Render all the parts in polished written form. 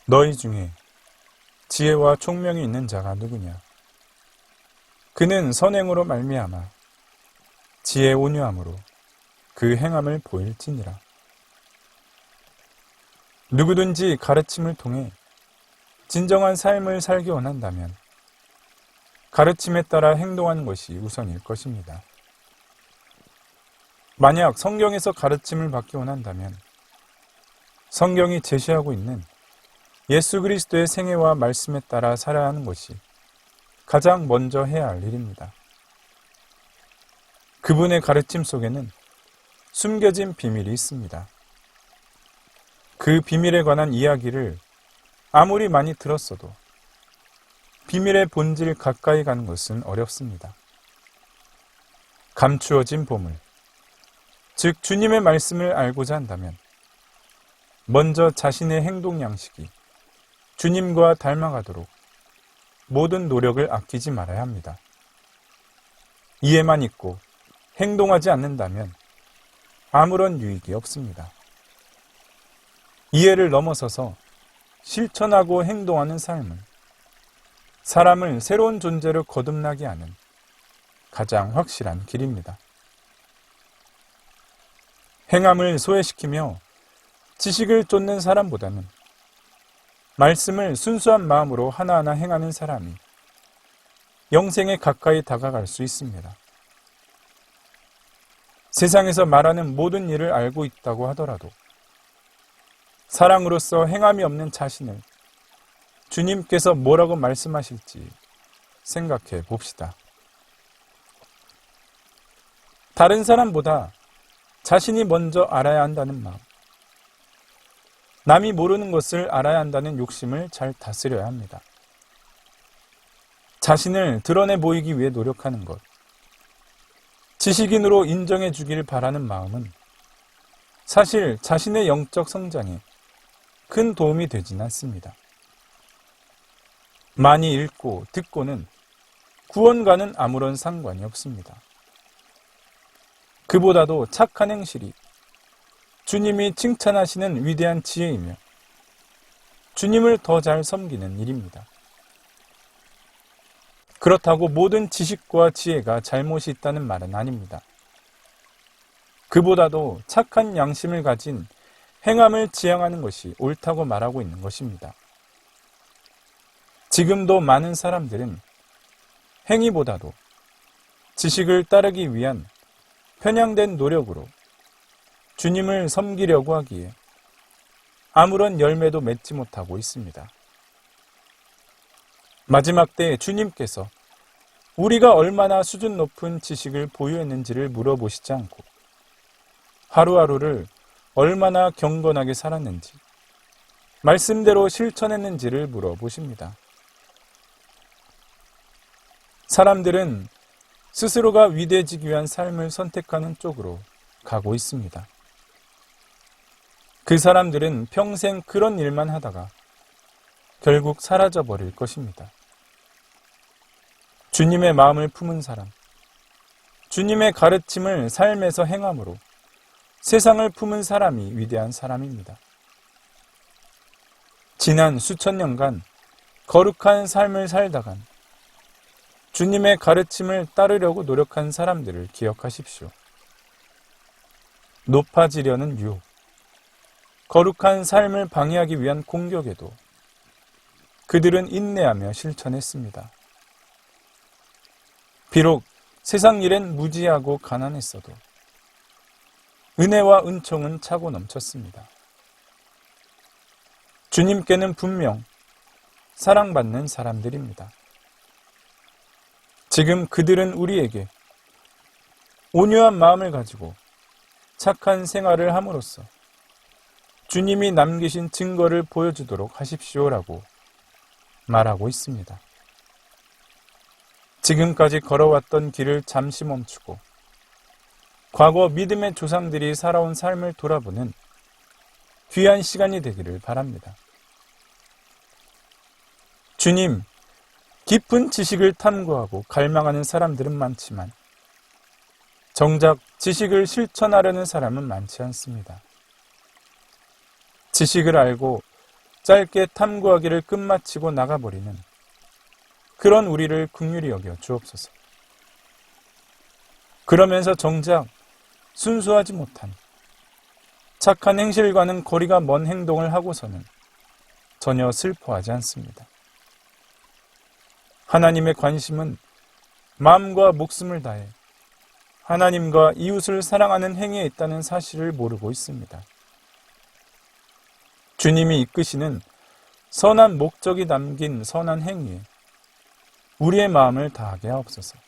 너희 중에 지혜와 총명이 있는 자가 누구냐? 그는 선행으로 말미암아 지혜 온유함으로 그 행함을 보일지니라. 누구든지 가르침을 통해 진정한 삶을 살기 원한다면 가르침에 따라 행동하는 것이 우선일 것입니다. 만약 성경에서 가르침을 받기 원한다면 성경이 제시하고 있는 예수 그리스도의 생애와 말씀에 따라 살아야 하는 것이 가장 먼저 해야 할 일입니다. 그분의 가르침 속에는 숨겨진 비밀이 있습니다. 그 비밀에 관한 이야기를 아무리 많이 들었어도 비밀의 본질 가까이 가는 것은 어렵습니다. 감추어진 보물, 즉 주님의 말씀을 알고자 한다면 먼저 자신의 행동 양식이 주님과 닮아가도록 모든 노력을 아끼지 말아야 합니다. 이해만 있고 행동하지 않는다면 아무런 유익이 없습니다. 이해를 넘어서서 실천하고 행동하는 삶은 사람을 새로운 존재로 거듭나게 하는 가장 확실한 길입니다. 행함을 소외시키며 지식을 쫓는 사람보다는 말씀을 순수한 마음으로 하나하나 행하는 사람이 영생에 가까이 다가갈 수 있습니다. 세상에서 말하는 모든 일을 알고 있다고 하더라도 사랑으로서 행함이 없는 자신을 주님께서 뭐라고 말씀하실지 생각해 봅시다. 다른 사람보다 자신이 먼저 알아야 한다는 마음, 남이 모르는 것을 알아야 한다는 욕심을 잘 다스려야 합니다. 자신을 드러내 보이기 위해 노력하는 것, 지식인으로 인정해 주기를 바라는 마음은 사실 자신의 영적 성장에 큰 도움이 되지는 않습니다. 많이 읽고 듣고는 구원과는 아무런 상관이 없습니다. 그보다도 착한 행실이 주님이 칭찬하시는 위대한 지혜이며 주님을 더 잘 섬기는 일입니다. 그렇다고 모든 지식과 지혜가 잘못이 있다는 말은 아닙니다. 그보다도 착한 양심을 가진 행함을 지향하는 것이 옳다고 말하고 있는 것입니다. 지금도 많은 사람들은 행위보다도 지식을 따르기 위한 편향된 노력으로 주님을 섬기려고 하기에 아무런 열매도 맺지 못하고 있습니다. 마지막 때 주님께서 우리가 얼마나 수준 높은 지식을 보유했는지를 물어보시지 않고 하루하루를 얼마나 경건하게 살았는지, 말씀대로 실천했는지를 물어보십니다. 사람들은 스스로가 위대해지기 위한 삶을 선택하는 쪽으로 가고 있습니다. 그 사람들은 평생 그런 일만 하다가 결국 사라져 버릴 것입니다. 주님의 마음을 품은 사람, 주님의 가르침을 삶에서 행함으로 세상을 품은 사람이 위대한 사람입니다. 지난 수천 년간 거룩한 삶을 살다간 주님의 가르침을 따르려고 노력한 사람들을 기억하십시오. 높아지려는 유혹, 거룩한 삶을 방해하기 위한 공격에도 그들은 인내하며 실천했습니다. 비록 세상 일엔 무지하고 가난했어도 은혜와 은총은 차고 넘쳤습니다. 주님께는 분명 사랑받는 사람들입니다. 지금 그들은 우리에게 온유한 마음을 가지고 착한 생활을 함으로써 주님이 남기신 증거를 보여주도록 하십시오라고 말하고 있습니다. 지금까지 걸어왔던 길을 잠시 멈추고 과거 믿음의 조상들이 살아온 삶을 돌아보는 귀한 시간이 되기를 바랍니다. 주님, 깊은 지식을 탐구하고 갈망하는 사람들은 많지만 정작 지식을 실천하려는 사람은 많지 않습니다. 지식을 알고 짧게 탐구하기를 끝마치고 나가버리는 그런 우리를 긍휼히 여겨 주옵소서. 그러면서 정작 순수하지 못한 착한 행실과는 거리가 먼 행동을 하고서는 전혀 슬퍼하지 않습니다. 하나님의 관심은 마음과 목숨을 다해 하나님과 이웃을 사랑하는 행위에 있다는 사실을 모르고 있습니다. 주님이 이끄시는 선한 목적이 담긴 선한 행위에 우리의 마음을 다하게 하옵소서.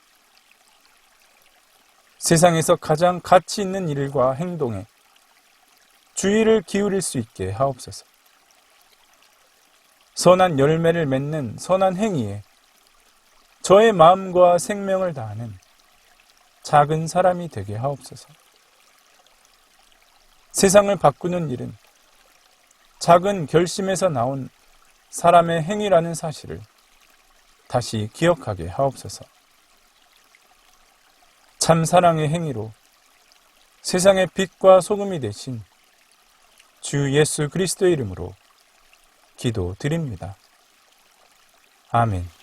세상에서 가장 가치 있는 일과 행동에 주의를 기울일 수 있게 하옵소서. 선한 열매를 맺는 선한 행위에 저의 마음과 생명을 다하는 작은 사람이 되게 하옵소서. 세상을 바꾸는 일은 작은 결심에서 나온 사람의 행위라는 사실을 다시 기억하게 하옵소서. 참 사랑의 행위로 세상의 빛과 소금이 되신 주 예수 그리스도의 이름으로 기도드립니다. 아멘.